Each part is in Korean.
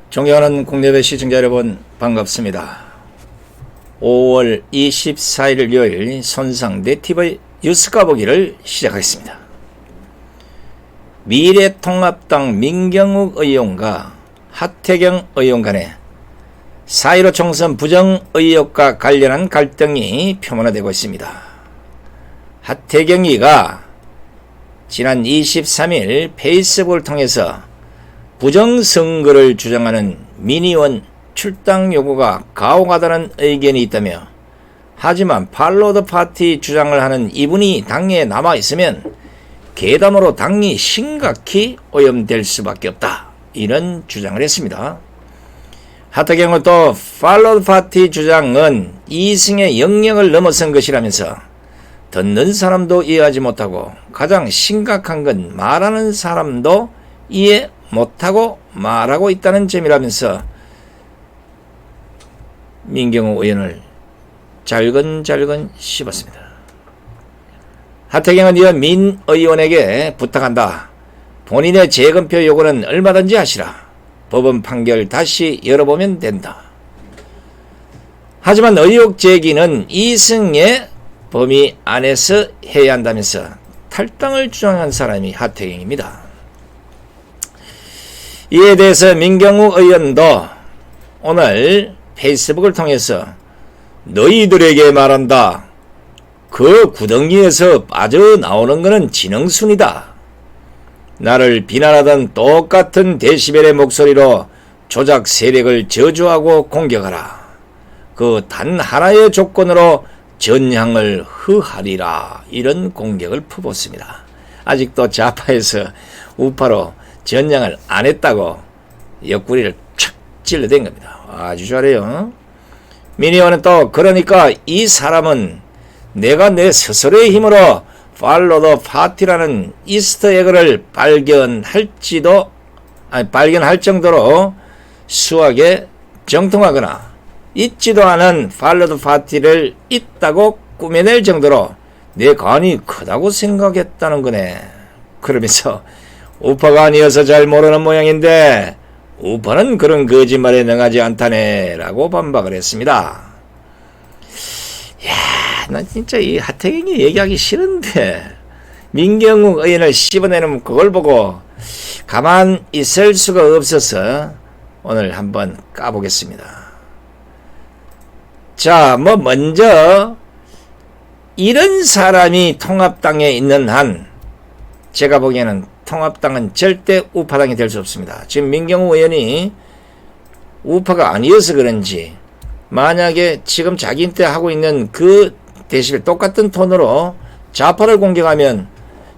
존경하는 국내외 시청자 여러분 반갑습니다. 5월 24일 요일 손상대 TV 뉴스 까보기를 시작하겠습니다. 미래통합당 민경욱 의원과 하태경 의원 간의 4.15 총선 부정 의혹과 관련한 갈등이 표면화되고 있습니다. 하태경이가 지난 23일 페이스북을 통해서 부정선거를 주장하는 민의원 출당 요구가 가혹하다는 의견이 있다며, 하지만 팔로우 더 파티 주장을 하는 이분이 당에 남아있으면 괴담으로 당이 심각히 오염될 수밖에 없다, 이런 주장을 했습니다. 하태경은 또 팔로우 더 파티 주장은 이승의 영역을 넘어선 것이라면서 듣는 사람도 이해하지 못하고 가장 심각한 건 말하는 사람도 이해 못하고 말하고 있다는 점이라면서 민경욱 의원을 잘근잘근 씹었습니다. 하태경은 이어 민 의원에게 부탁한다. 본인의 재검표 요구는 얼마든지 하시라. 법원 판결 다시 열어보면 된다. 하지만 의혹 제기는 이승의 범위 안에서 해야 한다면서 탈당을 주장한 사람이 하태경입니다. 이에 대해서 민경욱 의원도 오늘 페이스북을 통해서 너희들에게 말한다. 그 구덩이에서 빠져나오는 것은 지능순이다. 나를 비난하던 똑같은 데시벨의 목소리로 조작 세력을 저주하고 공격하라. 그 단 하나의 조건으로 전향을 허하리라. 이런 공격을 퍼붓습니다. 아직도 좌파에서 우파로 전향을 안 했다고 옆구리를 촥 찔러댄 겁니다. 아주 잘해요. 민의원은 또 그러니까 이 사람은 내가 내 스스로의 힘으로 팔로우 더 파티라는 이스터 에그를 발견할 정도로 수학에 정통하거나 있지도 않은 팔로우 더 파티를 있다고 꾸며낼 정도로 내 간이 크다고 생각했다는 거네. 그러면서 우파가 아니어서 잘 모르는 모양인데 우파는 그런 거짓말에 능하지 않다네 라고 반박을 했습니다. 난 진짜 이 하태경이 얘기하기 싫은데 민경욱 의원을 씹어내는 그걸 보고 가만 있을 수가 없어서 오늘 한번 까보겠습니다. 자, 먼저 이런 사람이 통합당에 있는 한 제가 보기에는 통합당은 절대 우파당이 될 수 없습니다. 지금 민경욱 의원이 우파가 아니어서 그런지 만약에 지금 자기한테 하고 있는 그 데시벨 똑같은 톤으로 좌파를 공격하면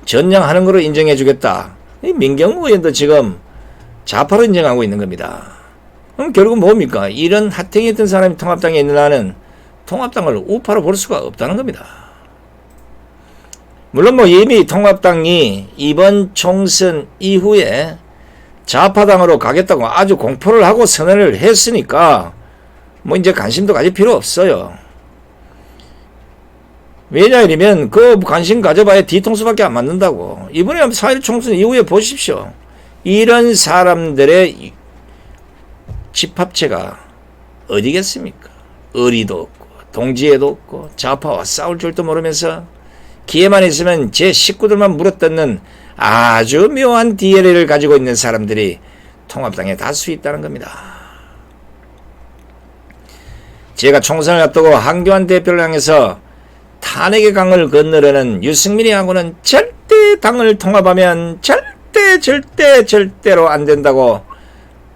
전향하는 거로 인정해 주겠다. 민경욱 의원도 지금 좌파로 인정하고 있는 겁니다. 그럼 결국은 뭡니까? 이런 하태경했던 사람이 통합당에 있는 한은 통합당을 우파로 볼 수가 없다는 겁니다. 물론 이미 통합당이 이번 총선 이후에 좌파당으로 가겠다고 아주 공포를 하고 선언을 했으니까 이제 관심도 가질 필요 없어요. 왜냐하면 그 관심 가져봐야 뒤통수밖에 안 맞는다고. 이번에 4.15 총선 이후에 보십시오. 이런 사람들의 집합체가 어디겠습니까? 의리도 없고 동지애도 없고 좌파와 싸울 줄도 모르면서 기회만 있으면 제 식구들만 물어뜯는 아주 묘한 DNA를 가지고 있는 사람들이 통합당에 다수 있다는 겁니다. 제가 총선을 앞두고 한교안 대표를 향해서 탄핵의 강을 건너려는 유승민이하고는 절대 당을 통합하면 절대로 안 된다고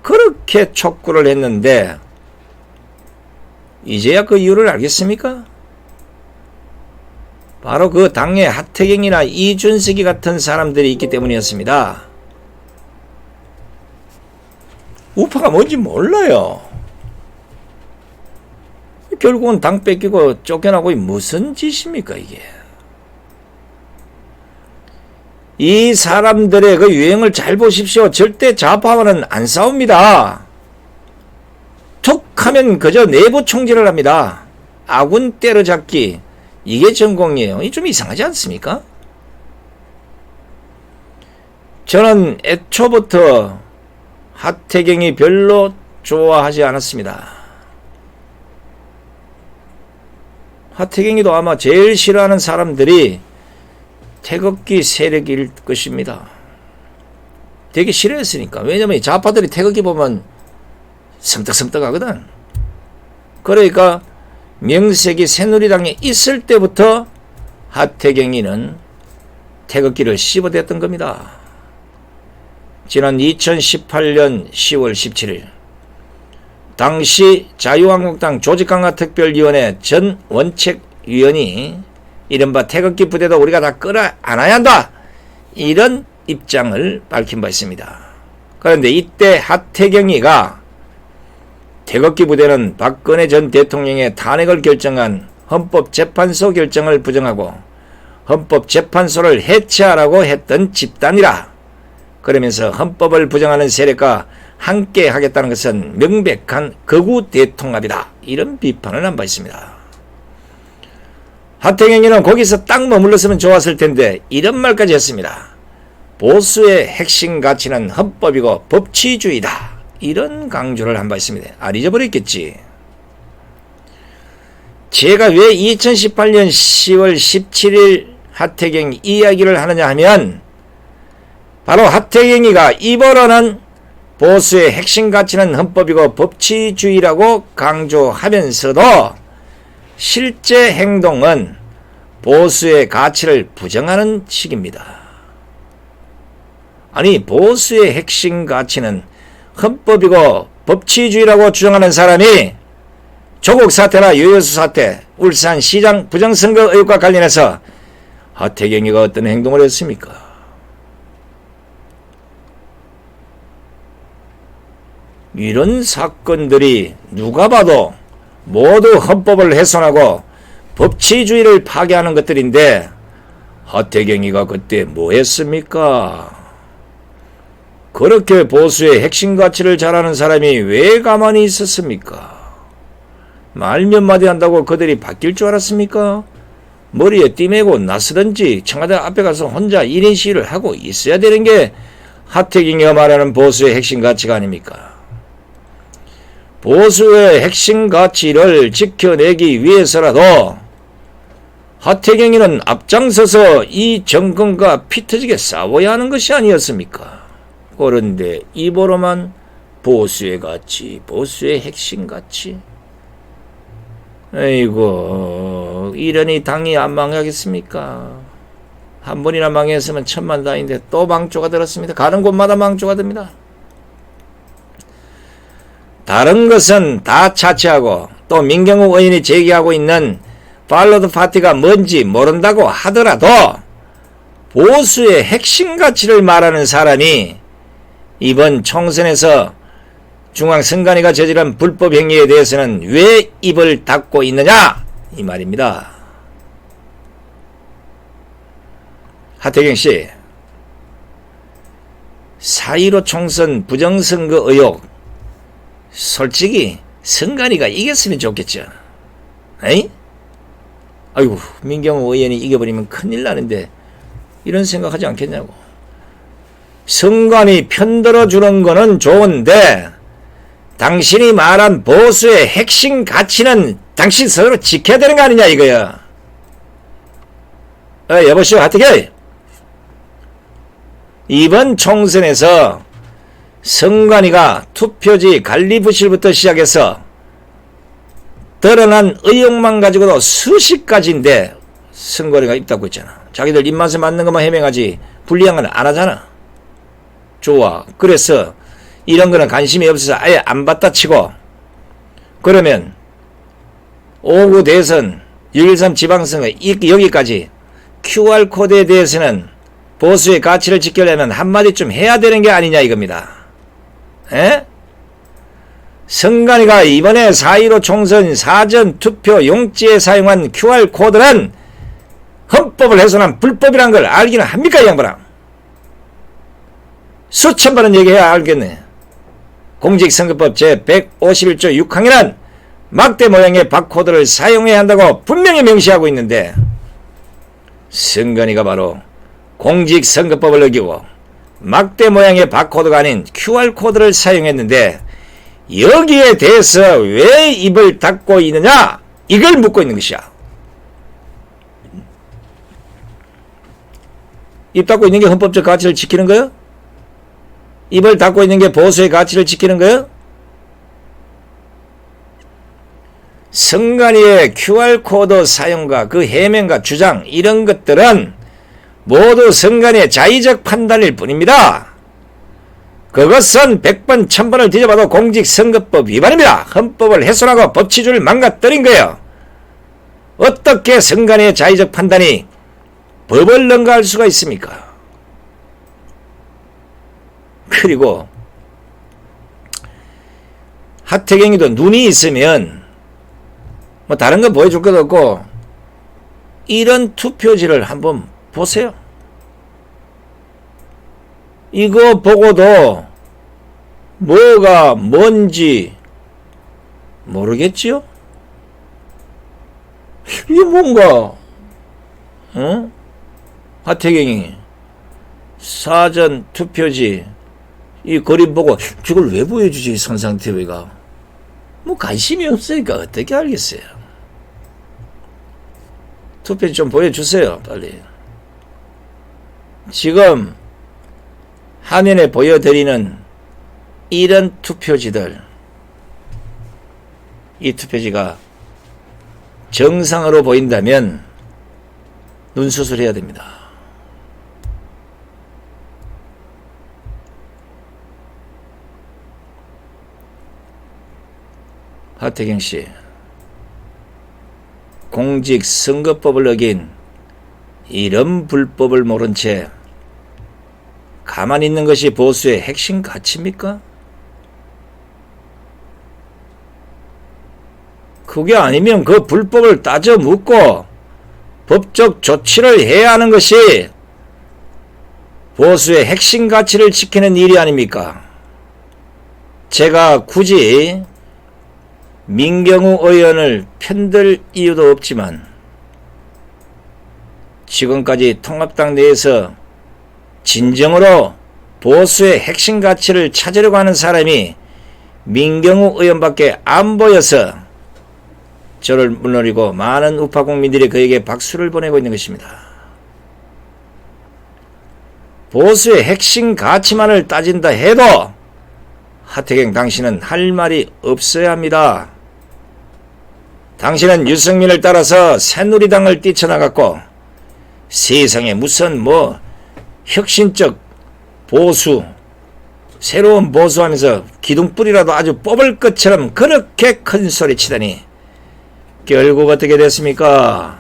그렇게 촉구를 했는데 이제야 그 이유를 알겠습니까? 바로 그 당에 하태경이나 이준석이 같은 사람들이 있기 때문이었습니다. 우파가 뭔지 몰라요. 결국은 당 뺏기고 쫓겨나고 무슨 짓입니까 이게. 이 사람들의 그 유행을 잘 보십시오. 절대 좌파와는 안 싸웁니다. 툭 하면 그저 내부 총질을 합니다. 아군 때려잡기, 이게 전공이에요. 이 좀 이상하지 않습니까? 저는 애초부터 하태경이 별로 좋아하지 않았습니다. 하태경이도 아마 제일 싫어하는 사람들이 태극기 세력일 것입니다. 되게 싫어했으니까. 왜냐면 좌파들이 태극기 보면 섬뜩섬뜩하거든. 그러니까 명색이 새누리당에 있을 때부터 하태경이는 태극기를 씹어댔던 겁니다. 지난 2018년 10월 17일 당시 자유한국당 조직강화특별위원회 전 원책위원이 이른바 태극기 부대도 우리가 다 끌어안아야 한다, 이런 입장을 밝힌 바 있습니다. 그런데 이때 하태경이가 태극기 부대는 박근혜 전 대통령의 탄핵을 결정한 헌법재판소 결정을 부정하고 헌법재판소를 해체하라고 했던 집단이라, 그러면서 헌법을 부정하는 세력과 함께 하겠다는 것은 명백한 극우 대통합이다, 이런 비판을 한 바 있습니다. 하태경이는 거기서 딱 머물렀으면 좋았을 텐데 이런 말까지 했습니다. 보수의 핵심 가치는 헌법이고 법치주의다, 이런 강조를 한 바 있습니다. 안 잊어버렸겠지. 제가 왜 2018년 10월 17일 하태경 이야기를 하느냐 하면, 바로 하태경이가 입으로는 보수의 핵심 가치는 헌법이고 법치주의라고 강조하면서도 실제 행동은 보수의 가치를 부정하는 식입니다. 아니, 보수의 핵심 가치는 헌법이고 법치주의라고 주장하는 사람이 조국 사태나 유효수 사태, 울산시장 부정선거 의혹과 관련해서 하태경이가 어떤 행동을 했습니까? 이런 사건들이 누가 봐도 모두 헌법을 훼손하고 법치주의를 파괴하는 것들인데 하태경이가 그때 뭐 했습니까? 그렇게 보수의 핵심 가치를 잘하는 사람이 왜 가만히 있었습니까? 말 몇 마디 한다고 그들이 바뀔 줄 알았습니까? 머리에 띠매고 나서든지 청와대 앞에 가서 혼자 1인 시위를 하고 있어야 되는 게 하태경이가 말하는 보수의 핵심 가치가 아닙니까? 보수의 핵심 가치를 지켜내기 위해서라도 하태경이는 앞장서서 이 정권과 피터지게 싸워야 하는 것이 아니었습니까? 그런데 입으로만 보수의 가치, 보수의 핵심 가치. 아이고, 이러니 당이 안 망하겠습니까? 한 번이나 망했으면 천만다행인데 또 망조가 들었습니다. 가는 곳마다 망조가 듭니다. 다른 것은 다 차치하고 또 민경욱 의원이 제기하고 있는 팔로드 파티가 뭔지 모른다고 하더라도 보수의 핵심 가치를 말하는 사람이 이번 총선에서 중앙선관위가 저지른 불법 행위에 대해서는 왜 입을 닫고 있느냐, 이 말입니다. 하태경씨, 4.15 총선 부정선거 의혹, 솔직히 선관위가 이겼으면 좋겠죠. 에이? 아이고, 민경욱 의원이 이겨버리면 큰일 나는데 이런 생각하지 않겠냐고. 선관위 편들어주는 거는 좋은데 당신이 말한 보수의 핵심 가치는 당신 스스로 지켜야 되는 거 아니냐 이거야. 여보시오, 하태경, 이번 총선에서 선관위가 투표지 관리부실부터 시작해서 드러난 의혹만 가지고도 수십 가지인데 선관위가 입 닫고 있잖아. 자기들 입맛에 맞는 것만 해명하지 불리한 건 안 하잖아. 좋아. 그래서 이런 거는 관심이 없어서 아예 안 받다 치고, 그러면 5구 대선 6.13 지방선거 여기까지 QR코드에 대해서는 보수의 가치를 지키려면 한마디 좀 해야 되는 게 아니냐 이겁니다. 에? 선관위가 이번에 4.15 총선 사전투표 용지에 사용한 QR코드는 헌법을 훼손한 불법이란 걸 알기는 합니까, 이 양반아? 수천 번은 얘기해야 알겠네. 공직선거법 제151조 6항에는 막대 모양의 바코드를 사용해야 한다고 분명히 명시하고 있는데 선관위가 바로 공직선거법을 어기고 막대 모양의 바코드가 아닌 QR코드를 사용했는데 여기에 대해서 왜 입을 닫고 있느냐? 이걸 묻고 있는 것이야. 입 닫고 있는 게 헌법적 가치를 지키는 거예요? 입을 닫고 있는 게 보수의 가치를 지키는 거예요? 선관위의 QR코드 사용과 그 해명과 주장 이런 것들은 모두 선관위의 자의적 판단일 뿐입니다. 그것은 100번 1000번을 뒤져봐도 공직선거법 위반입니다. 헌법을 훼손하고 법치주의를 망가뜨린 거예요. 어떻게 선관위의 자의적 판단이 법을 능가할 수가 있습니까? 그리고 하태경이도 눈이 있으면 뭐 다른 거 보여줄 것도 없고 이런 투표지를 한번 보세요. 이거 보고도 뭐가 뭔지 모르겠지요? 이게 뭔가 하태경이 사전 투표지 이 그림 보고 저걸 왜 보여주지 선상TV가 뭐 관심이 없으니까 어떻게 알겠어요. 투표지 좀 보여주세요 빨리. 지금 화면에 보여드리는 이런 투표지들, 이 투표지가 정상으로 보인다면 눈수술해야 됩니다. 하태경씨, 공직선거법을 어긴 이런 불법을 모른 채 가만히 있는 것이 보수의 핵심 가치입니까? 그게 아니면 그 불법을 따져 묻고 법적 조치를 해야 하는 것이 보수의 핵심 가치를 지키는 일이 아닙니까? 제가 굳이 민경우 의원을 편들 이유도 없지만 지금까지 통합당 내에서 진정으로 보수의 핵심 가치를 찾으려고 하는 사람이 민경우 의원밖에 안 보여서 저를 물러리고 많은 우파 국민들이 그에게 박수를 보내고 있는 것입니다. 보수의 핵심 가치만을 따진다 해도 하태경 당신은 할 말이 없어야 합니다. 당신은 유승민을 따라서 새누리당을 뛰쳐나갔고 세상에 무슨 뭐 혁신적 보수, 새로운 보수하면서 기둥뿌리라도 아주 뽑을 것처럼 그렇게 큰 소리 치다니 결국 어떻게 됐습니까?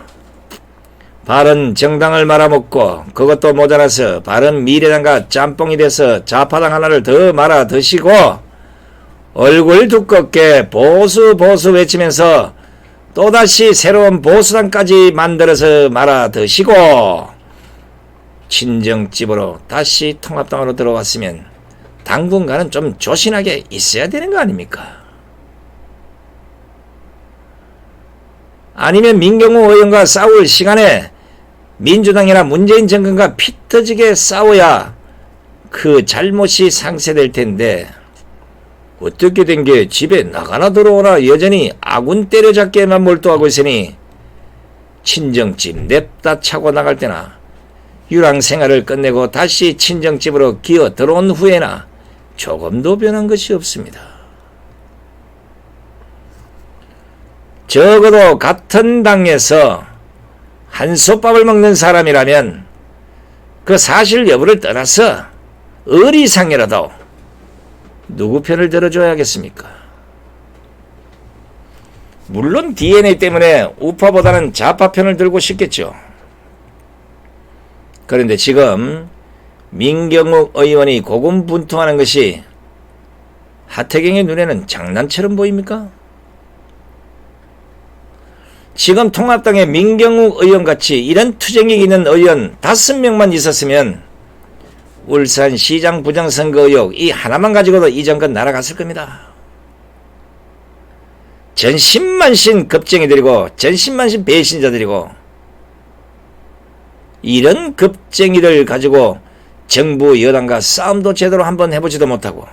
바른 정당을 말아먹고 그것도 모자라서 바른 미래당과 짬뽕이 돼서 좌파당 하나를 더 말아 드시고 얼굴 두껍게 보수 외치면서 또다시 새로운 보수당까지 만들어서 말아 드시고 친정집으로 다시 통합당으로 들어왔으면 당분간은 좀 조신하게 있어야 되는 거 아닙니까? 아니면 민경우 의원과 싸울 시간에 민주당이나 문재인 정권과 피 터지게 싸워야 그 잘못이 상쇄될 텐데 어떻게 된 게 집에 나가나 들어오나 여전히 아군 때려잡기에만 몰두하고 있으니 친정집 냅다 차고 나갈 때나 유랑 생활을 끝내고 다시 친정집으로 기어 들어온 후에나 조금도 변한 것이 없습니다. 적어도 같은 당에서 한솥밥을 먹는 사람이라면 그 사실 여부를 떠나서 의리상이라도 누구 편을 들어줘야겠습니까? 물론 DNA 때문에 우파보다는 좌파 편을 들고 싶겠죠. 그런데 지금 민경욱 의원이 고군분투하는 것이 하태경의 눈에는 장난처럼 보입니까? 지금 통합당의 민경욱 의원같이 이런 투쟁이 있는 의원 5명만 있었으면 울산시장 부정선거 의혹 이 하나만 가지고도 이 정권 날아갔을 겁니다. 전신만신 겁쟁이들이고 전신만신 배신자들이고 이런 겁쟁이들 가지고 정부 여당과 싸움도 제대로 한번 해보지도 못하고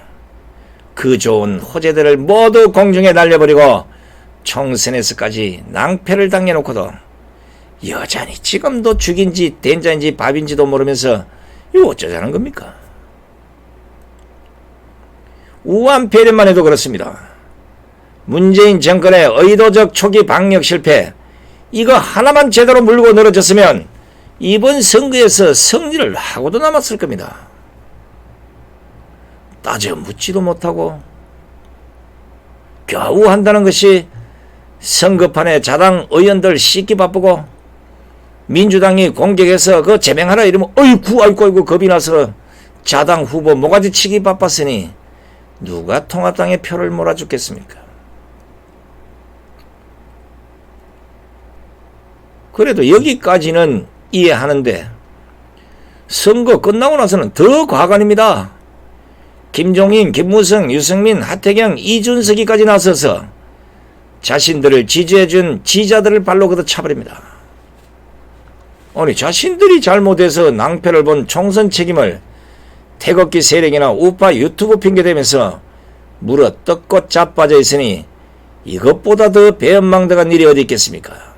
그 좋은 호재들을 모두 공중에 날려버리고 총선에서까지 낭패를 당해놓고도 여전히 지금도 죽인지 된자인지 밥인지도 모르면서 이거 어쩌자는 겁니까? 우한 폐렴만 해도 그렇습니다. 문재인 정권의 의도적 초기 방역 실패, 이거 하나만 제대로 물고 늘어졌으면 이번 선거에서 승리를 하고도 남았을 겁니다. 따져 묻지도 못하고 겨우 한다는 것이 선거판에 자당 의원들 씻기 바쁘고 민주당이 공격해서 그 제명하라 이러면 아이고 겁이 나서 자당 후보 모가지 치기 바빴으니 누가 통합당에 표를 몰아주겠습니까? 그래도 여기까지는 이해하는데 선거 끝나고 나서는 더 과간입니다. 김종인, 김무성, 유승민, 하태경, 이준석이까지 나서서 자신들을 지지해준 지지자들을 발로 걷어차버립니다. 아니 자신들이 잘못해서 낭패를 본 총선 책임을 태극기 세력이나 우파 유튜브 핑계대면서 물어 뜯고 자빠져 있으니 이것보다 더 배은망덕한 일이 어디 있겠습니까?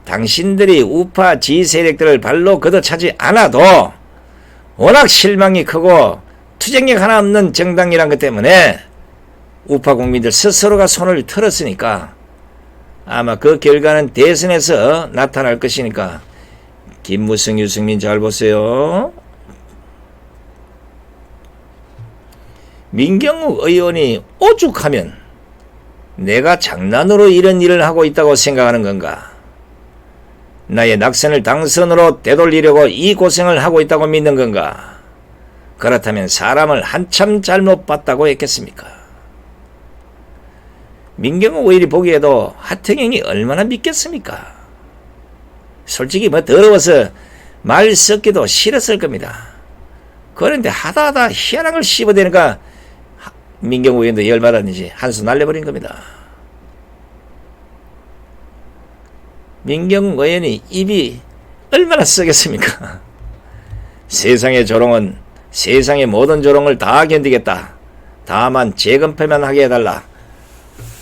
당신들이 우파 지세력들을 발로 걷어차지 않아도 워낙 실망이 크고 투쟁력 하나 없는 정당이란 것 때문에 우파 국민들 스스로가 손을 틀었으니까 아마 그 결과는 대선에서 나타날 것이니까 김무성, 유승민 잘 보세요. 민경욱 의원이 오죽하면 내가 장난으로 이런 일을 하고 있다고 생각하는 건가? 나의 낙선을 당선으로 되돌리려고 이 고생을 하고 있다고 믿는 건가? 그렇다면 사람을 한참 잘못 봤다고 했겠습니까? 민경욱 의원이 보기에도 하태경이 얼마나 믿겠습니까? 솔직히 뭐 더러워서 말 섞기도 싫었을 겁니다. 그런데 하다하다 희한한 걸 씹어대니까 민경욱 의원도 열받았는지 한숨 날려버린 겁니다. 민경욱 의원이 입이 얼마나 쓰겠습니까? 세상의 조롱은 세상의 모든 조롱을 다 견디겠다. 다만 재검표만 하게 해달라.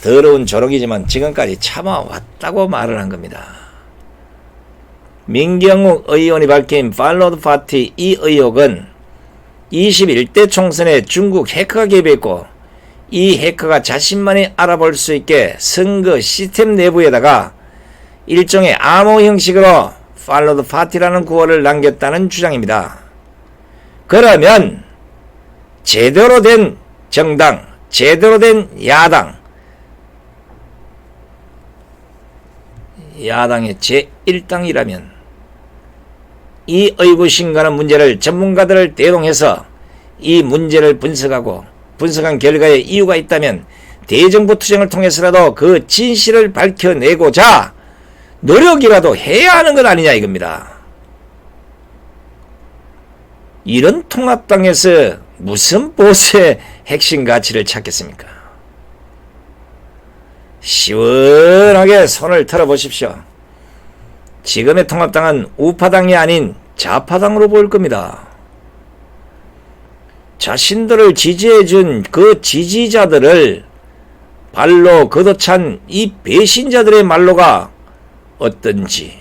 더러운 조롱이지만 지금까지 참아왔다고 말을 한 겁니다. 민경욱 의원이 밝힌 팔로드 파티 이 의혹은 21대 총선에 중국 해커가 개입했고 이 해커가 자신만이 알아볼 수 있게 선거 시스템 내부에다가 일종의 암호 형식으로 팔로드 파티라는 구호를 남겼다는 주장입니다. 그러면 제대로 된 정당, 제대로 된 야당의 제1당이라면 이 의구심가는 문제를 전문가들을 대동해서 이 문제를 분석한 결과에 이유가 있다면 대정부 투쟁을 통해서라도 그 진실을 밝혀내고자 노력이라도 해야 하는 것 아니냐 이겁니다. 이런 통합당에서 무슨 보수의 핵심 가치를 찾겠습니까? 시원하게 손을 털어보십시오. 지금의 통합당은 우파당이 아닌 좌파당으로 보일 겁니다. 자신들을 지지해준 그 지지자들을 발로 걷어찬 이 배신자들의 말로가 어떤지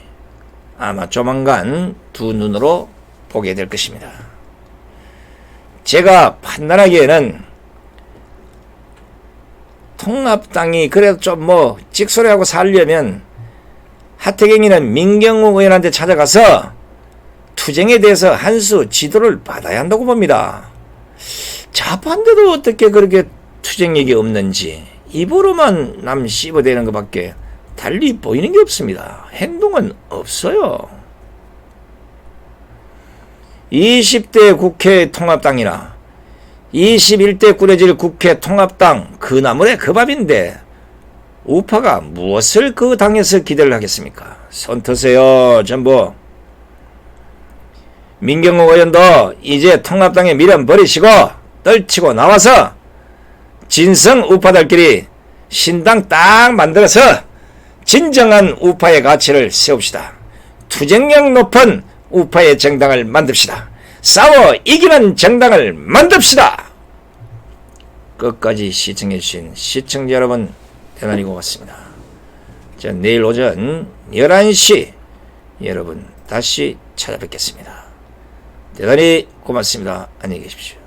아마 조만간 두 눈으로 보게 될 것입니다. 제가 판단하기에는 통합당이 그래도 좀 찍소리하고 살려면 하태경이는 민경욱 의원한테 찾아가서 투쟁에 대해서 한 수 지도를 받아야 한다고 봅니다. 좌파인데도 어떻게 그렇게 투쟁력이 없는지 입으로만 남 씹어대는 것밖에 달리 보이는 게 없습니다. 행동은 없어요. 20대 국회 통합당이나 21대 꾸려질 국회 통합당 그 나물의 그 밥인데 우파가 무엇을 그 당에서 기대를 하겠습니까? 손 터세요 전부. 민경욱 의원도 이제 통합당의 미련 버리시고 떨치고 나와서 진성 우파들끼리 신당 딱 만들어서 진정한 우파의 가치를 세웁시다. 투쟁력 높은 우파의 정당을 만듭시다. 싸워 이기는 정당을 만듭시다. 끝까지 시청해주신 시청자 여러분 대단히 고맙습니다. 자, 내일 오전 11시 여러분 다시 찾아뵙겠습니다. 대단히 고맙습니다. 안녕히 계십시오.